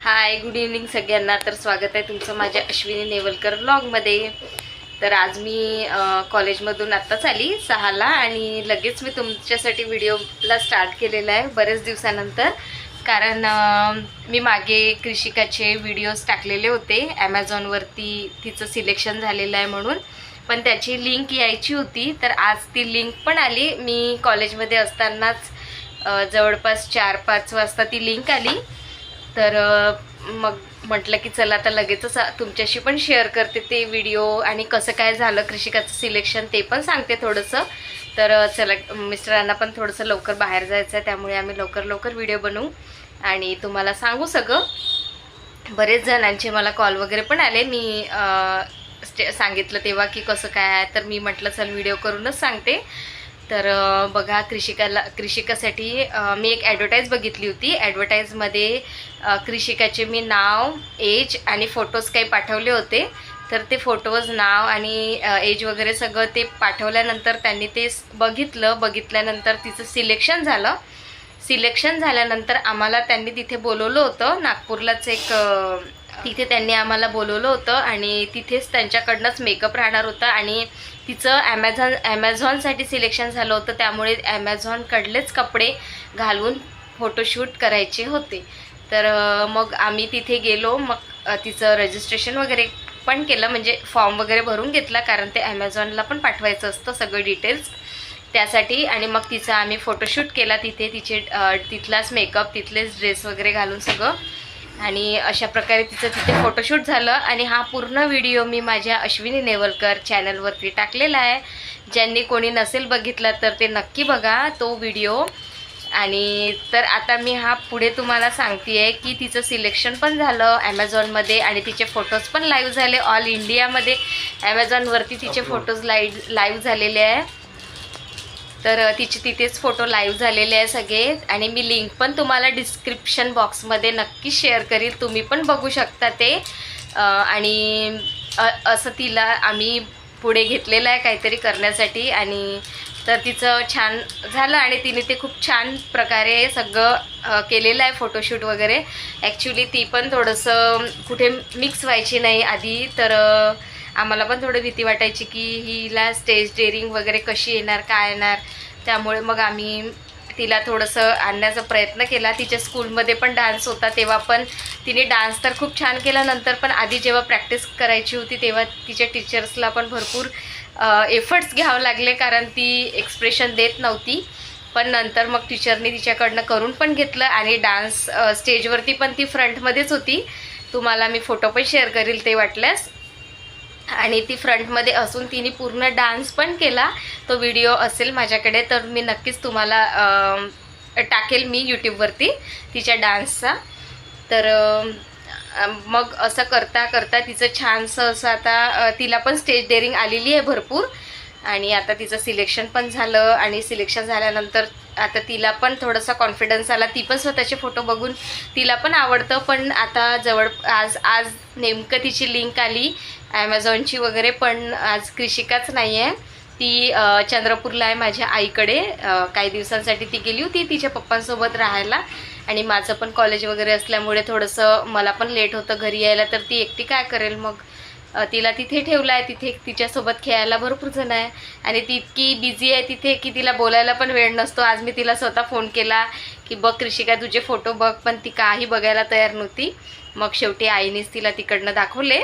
हाय, good evening सगळ्यांना. तर स्वागत आहे तुमचं माझ्या अश्विनी नेवलकर व्लॉगमध्ये. तर आज मी कॉलेजमधून आत्ताच आली 6ला आणि लगेच मी तुमच्यासाठी व्हिडिओला स्टार्ट केलेला आहे बरेच दिवसानंतर. कारण मी मागे कृषिकाचे व्हिडिओज टाकलेले होते ॲमेझॉनवरती, तिचं सिलेक्शन झालेलं आहे म्हणून, पण त्याची लिंक यायची होती. तर आज ती लिंक पण आली. मी कॉलेजमध्ये असतानाच जवळपास 4-5 वाजता ती लिंक आली. तर मग म्हटलं की चला आता लगेचच तुमच्याशी पण शेअर करते ते व्हिडिओ, आणि कसं काय झालं कृषिकाचं सिलेक्शन ते पण सांगते थोडंसं. तर चला, मिस्टरांना पण थोडंसं लवकर बाहेर जायचं आहे, त्यामुळे आम्ही लवकर व्हिडिओ बनवू आणि तुम्हाला सांगू सगळं. बरेच जणांचे मला कॉल वगैरे पण आले. मी सांगितलं तेव्हा की कसं काय आहे, तर मी म्हटलं चल व्हिडिओ करूनच सांगते. तर बघा, कृषिकासाठी मी एक ॲडव्हर्टाईज बघितली होती. ॲडव्हर्टाईजमध्ये कृषिकाचे मी नाव, एज आणि फोटोज काही पाठवले होते. तर ते फोटोज, नाव आणि एज वगैरे सगळं ते पाठवल्यानंतर त्यांनी ते बघितल्यानंतर तिचं सिलेक्शन झाल्यानंतर आम्हाला त्यांनी तिथे बोलवलं होतं. नागपूरलाच तिथे त्यांनी आम्हाला बोलवलं होतं आणि तिथेच त्यांच्याकडनंच मेकअप राहणार होता. आणि तिचं ॲमेझॉनसाठी सिलेक्शन झालं होतं, त्यामुळे ॲमेझॉनकडलेच कपडे घालून फोटोशूट करायचे होते. तर मग आम्ही तिथे गेलो. मग तिचं रजिस्ट्रेशन वगैरे पण केलं, म्हणजे फॉर्म वगैरे भरून घेतला, कारण ते ॲमेझॉनला पण पाठवायचं असतं सगळं डिटेल्स त्यासाठी. आणि मग तिचा आम्ही फोटोशूट केला तिथे. तिथलाच मेकअप, तिथलेच ड्रेस वगैरे घालून सगळं, आणि अशा प्रकारे तिचं तिथे फोटोशूट झालं. आणि हा पूर्ण व्हिडिओ मी माझ्या अश्विनी नेवलकर चॅनलवरती टाकलेला आहे. ज्यांनी कोणी नसेल बघितला तर ते नक्की बघा तो व्हिडिओ. आणि तर आता मी पुढे तुम्हाला सांगते आहे की तिचं सिलेक्शन पण झालं ॲमेझॉनमध्ये, आणि तिचे फोटोज पण लाईव्ह झाले. ऑल इंडियामध्ये ॲमेझॉनवरती तिचे फोटोज लाईव्ह झालेले आहे. तर तिथेच फोटो लाईव्ह झालेले आहे सगळे. आणि मी लिंक पण तुम्हाला डिस्क्रिप्शन बॉक्समध्ये नक्की शेअर करील, तुम्ही पण बघू शकता ते. आणि असं तिला आम्ही पुढे घेतलेलं आहे काहीतरी करण्यासाठी. आणि तर तिचं छान झालं आणि तिने ते खूप छान प्रकारे सगळं केलेलं आहे फोटोशूट वगैरे. ॲक्च्युली ती पण थोडंसं कुठे मिक्स व्हायची नाही आधी, तर आम्हाला पण थोडी भीती वाटायची की हिला स्टेज डेअरिंग वगैरे कशी येणार, काय येणार. त्यामुळे मग आम्ही तिला थोडंसं आणण्याचा प्रयत्न केला. तिच्या स्कूलमध्ये पण डान्स होता, तेव्हा पण तिने डान्स तर खूप छान केला. नंतर पण आधी जेव्हा प्रॅक्टिस करायची होती तेव्हा तिच्या टीचर्सला पण भरपूर एफर्ट्स घ्यावं लागले, कारण ती एक्सप्रेशन देत नव्हती. पण नंतर मग टीचरनी तिच्याकडनं करून पण घेतलं. आणि डान्स स्टेजवरती पण ती फ्रंटमध्येच होती. तुम्हाला मी फोटो पण शेअर करील ते वाटल्यास. आणि ती फ्रंटमध्ये असून तिने पूर्ण डान्स पण केला. तो व्हिडिओ असेल माझ्याकडे तर मी नक्कीच तुम्हाला टाकेल मी यूट्यूबवरती तिच्या डान्सचा. तर मग असं करता तिचं छानसं असं आता तिला पण स्टेज डेअरिंग आलेली आहे भरपूर. आणि आता तिचं सिलेक्शन पण झालं. आणि सिलेक्शन झाल्यानंतर आता तिला पण थोडासा कॉन्फिडन्स आला. ती पण स्वतःचे फोटो बघून तिला पण आवडतं. पण आता आज नेमकं तिची लिंक आली ॲमेझॉनची वगैरे, पण आज कृषिकाच नाही आहे. ती चंद्रपूरला आहे माझ्या आईकडे. काही दिवसांसाठी ती गेली होती तिच्या पप्पांसोबत राहायला. आणि माझं पण कॉलेज वगैरे असल्यामुळे थोडंसं मला पण लेट होतं घरी यायला. तर ती एकटी काय करेल, मग तिला तिथे ठेवलं आहे. तिथे तिच्यासोबत खेळायला भरपूर जण आहे. आणि ती इतकी बिझी आहे तिथे की तिला बोलायला पण वेळ नसतो. आज मी तिला स्वतः फोन केला की बघ कृषिका तुझे फोटो बघ, पण ती काही बघायला तयार नव्हती. मग शेवटी आईनेच तिला तिकडनं दाखवले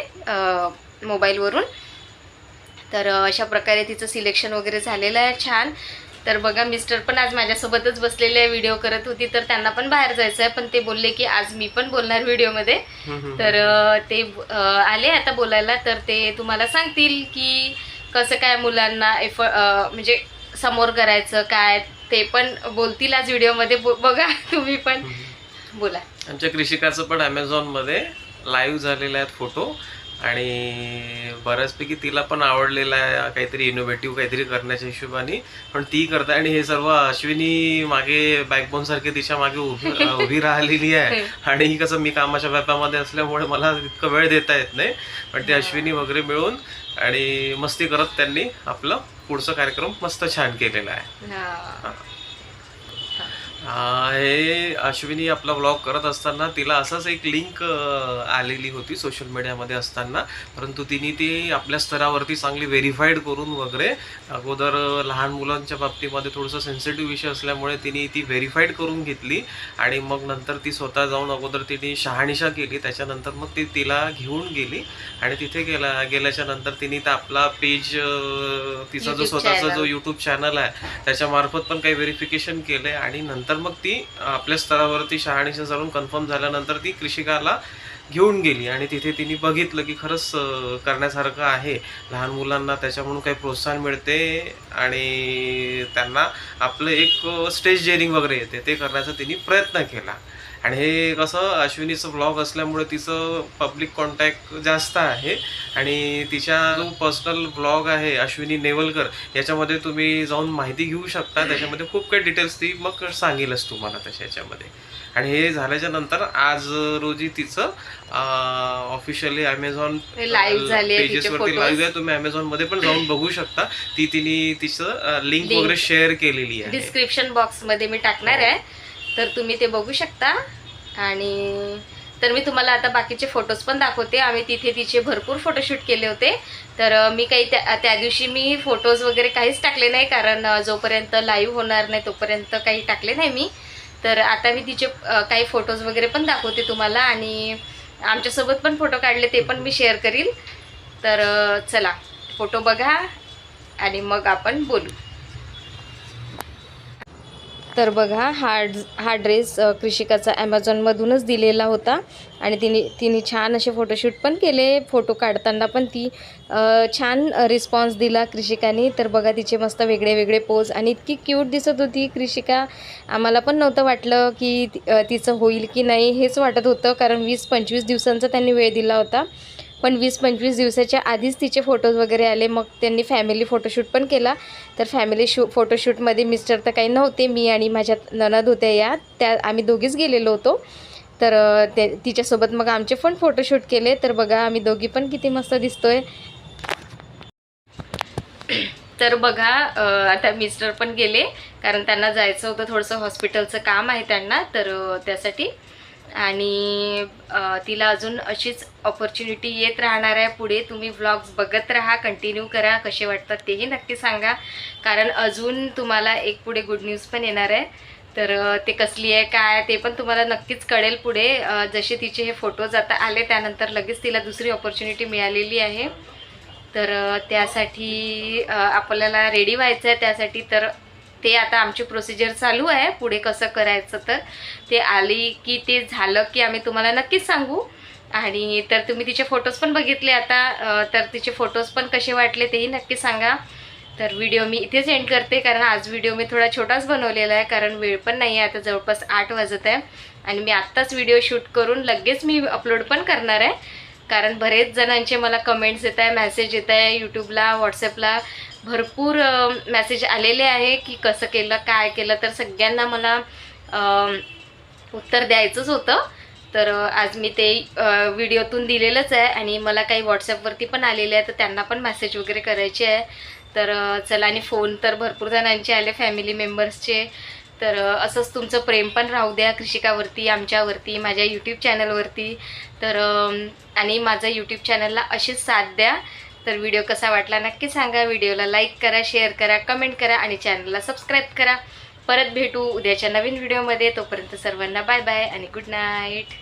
मोबाईलवरून. तर अशा प्रकारे तिचं सिलेक्शन वगैरे झालेलं आहे छान. तर बघा, मिस्टर पण आज माझ्यासोबतच बसलेले व्हिडिओ करत होती. तर त्यांना पण बाहेर जायचं आहे, पण ते बोलले की आज मी पण बोलणार व्हिडिओमध्ये. तर ते आले आता बोलायला. तर ते तुम्हाला सांगतील की कसं काय मुलांना म्हणजे समोर करायचं काय, ते पण बोलतील आज व्हिडिओमध्ये. बघा तुम्ही पण बोला. आमच्या कृषिकाचं पण ॲमेझॉनमध्ये लाईव्ह झालेले आहेत फोटो. आणि बऱ्याचपैकी तिला पण आवडलेलं आहे काहीतरी इनोव्हेटिव्ह काहीतरी करण्याच्या हिशोबाने. पण ती करते. आणि हे सर्व अश्विनी मागे बॅकबोन सारखे तिच्या मागे उभी राहिलेली आहे. आणि ही कसं, मी कामाच्या व्यापामध्ये असल्यामुळे मला इतकं वेळ देता येत नाही. पण ते अश्विनी वगैरे मिळून आणि मस्ती करत त्यांनी आपलं पुढचा कार्यक्रम मस्त छान केलेला आहे. हे अश्विनी आपला व्लॉग करत असताना तिला असंच एक लिंक आलेली होती सोशल मीडियामध्ये असताना, परंतु तिने ती आपल्या स्तरावरती चांगली व्हेरीफाईड करून वगैरे, अगोदर लहान मुलांच्या बाबतीमध्ये थोडंसं सेन्सिटिव्ह विषय असल्यामुळे तिने ती व्हेरीफाईड करून घेतली आणि मग नंतर ती स्वतः जाऊन अगोदर तिने शहानिशा केली, त्याच्यानंतर मग ती तिला घेऊन गेली आणि तिथे गेल्याच्या नंतर तिने तर आपला पेज, तिचा जो स्वतःचा जो यूट्यूब चॅनल आहे त्याच्यामार्फत पण काही व्हेरिफिकेशन केलं आहे आणि नंतर मग ती आपल्या स्तरावरती शहानिशा करून कन्फर्म झाल्यानंतर ती कृषिकाला घेऊन गेली आणि तिथे तिने बघितलं की खरंच करण्यासारखं आहे, लहान मुलांना त्याच्यामधून काही प्रोत्साहन मिळते आणि त्यांना आपलं एक स्टेज डेअरिंग वगैरे येते, ते करण्याचा तिने प्रयत्न केला. आणि हे कसं अश्विनीचं ब्लॉग असल्यामुळे तिचं पब्लिक कॉन्टॅक्ट जास्त आहे आणि तिच्या जो पर्सनल ब्लॉग आहे अश्विनी नेवलकर, याच्यामध्ये तुम्ही जाऊन माहिती घेऊ शकता, त्याच्यामध्ये खूप काही डिटेल्स ती मग सांगेलच तुम्हाला तशा याच्यामध्ये. आणि हे झाल्याच्या नंतर आज रोजी तिचं ऑफिशियली अमेझॉन पेजेसवरती लाईव्ह आहे, तुम्ही अमेझॉनमध्ये पण जाऊन बघू शकता. तिने तिचं लिंक वगैरे शेअर केलेली आहे, डिस्क्रिप्शन बॉक्समध्ये मी टाकणार आहे, तर तुम्ही ते बघू शकता. आणि तर मी तुम्हाला आता बाकीचे फोटोज पण दाखवते. आम्ही तिथे तिचे भरपूर फोटोशूट केले होते, तर मी काही त्या दिवशी मी फोटोज वगैरे काहीच टाकले नाही, कारण जोपर्यंत लाईव्ह होणार नाही तोपर्यंत काही टाकले नाही मी. तर आता मी तिचे काही फोटोज वगैरे पण दाखवते तुम्हाला आणि आमच्यासोबत पण फोटो काढले ते पण मी शेअर करील. तर चला फोटो बघा आणि मग आपण बोलू. तर बघा हा ड्रेस कृषिकाचा ॲमेझॉनमधूनच दिलेला होता आणि तिने छान असे फोटोशूट पण केले. फोटो काढताना पण ती छान रिस्पॉन्स दिला कृषिकाने. तर बघा तिचे मस्त वेगळे वेगळे पोज आणि इतकी क्यूट दिसत होती कृषिका. आम्हाला पण नव्हतं वाटलं की तिचं होईल की नाही, हेच वाटत होतं, कारण 20-25 दिवसांचा त्यांनी वेळ दिला होता, पण 20-25 दिवसाच्या आधीच तिचे फोटोज वगैरे आले. मग त्यांनी फॅमिली फोटोशूट पण केला. तर फॅमिली फोटोशूटमध्ये मिस्टर तर काही नव्हते, मी आणि माझ्या नणद होत्या, त्या आम्ही दोघीच गेलेलो होतो. तर तिच्यासोबत मग आमचे पण फोटोशूट केले. तर बघा आम्ही दोघी पण किती मस्त दिसतोय. तर बघा आता मिस्टर पण गेले, कारण त्यांना जायचं होतं, थोडंसं हॉस्पिटलचं काम आहे त्यांना, तर त्यासाठी. आणि तिला अजून अशीच ऑपॉर्च्युनिटी येत राहणार आहे पुढे. तुम्ही व्लॉग्स बघत राहा, कंटिन्यू करा, कसे वाटतात तेही नक्की सांगा, कारण अजून तुम्हाला एक पुढे गुड न्यूज पण येणार आहे. तर ते कसली आहे काय ते पण तुम्हाला नक्कीच कळेल पुढे. जसे तिचे हे फोटोज आता आले त्यानंतर लगेच तिला दुसरी ऑपॉर्च्युनिटी मिळालेली आहे. तर त्यासाठी आपल्याला रेडी व्हायचं आहे त्यासाठी. तर ते आता आमची प्रोसिजर चालू आहे पुढे कसं करायचं. तर ते आली की ते झालं की आम्ही तुम्हाला नक्कीच सांगू. आणि तर तुम्ही तिचे फोटोज पण बघितले आता, तर तिचे फोटोज पण कसे वाटले तेही नक्की सांगा. तर व्हिडिओ मी इथेच एंड करते, कारण आज व्हिडिओ मी थोडा छोटाच बनवलेला आहे, कारण वेळ पण नाही आहे, आता जवळपास 8 वाजत आहे आणि मी आत्ताच व्हिडिओ शूट करून लगेच मी अपलोड पण करणार आहे. कारण बरेच जणांचे मला कमेंट्स येत आहे, मेसेज येत आहे, यूट्यूबला व्हॉट्सॲपला भरपूर मेसेज आलेले आहे की कसं केलं काय केलं. तर सगळ्यांना मला उत्तर द्यायचंच होतं, तर आज मी ते व्हिडिओतून दिलेलंच आहे. आणि मला काही व्हॉट्सॲपवरती पण आलेले आहे, तर त्यांना पण मेसेज वगैरे करायचे आहे. तर चला, आणि फोन तर भरपूर जणांचे आले फॅमिली मेंबर्सचे. तर असंच तुमचं प्रेम पण राहू द्या कृषिकावरती, आमच्यावरती, माझ्या यूट्यूब चॅनलवरती. तर आणि माझं यूट्यूब चॅनलला अशीच साथ द्या. तर व्हिडिओ कसा वाटला नक्की सांगा. व्हिडिओला लाईक करा, शेअर करा, कमेंट करा आणि चॅनलला सबस्क्राईब करा. परत भेटू उद्याच्या नवीन व्हिडिओमध्ये. तोपर्यंत सर्वांना बाय बाय आणि गुड नाईट.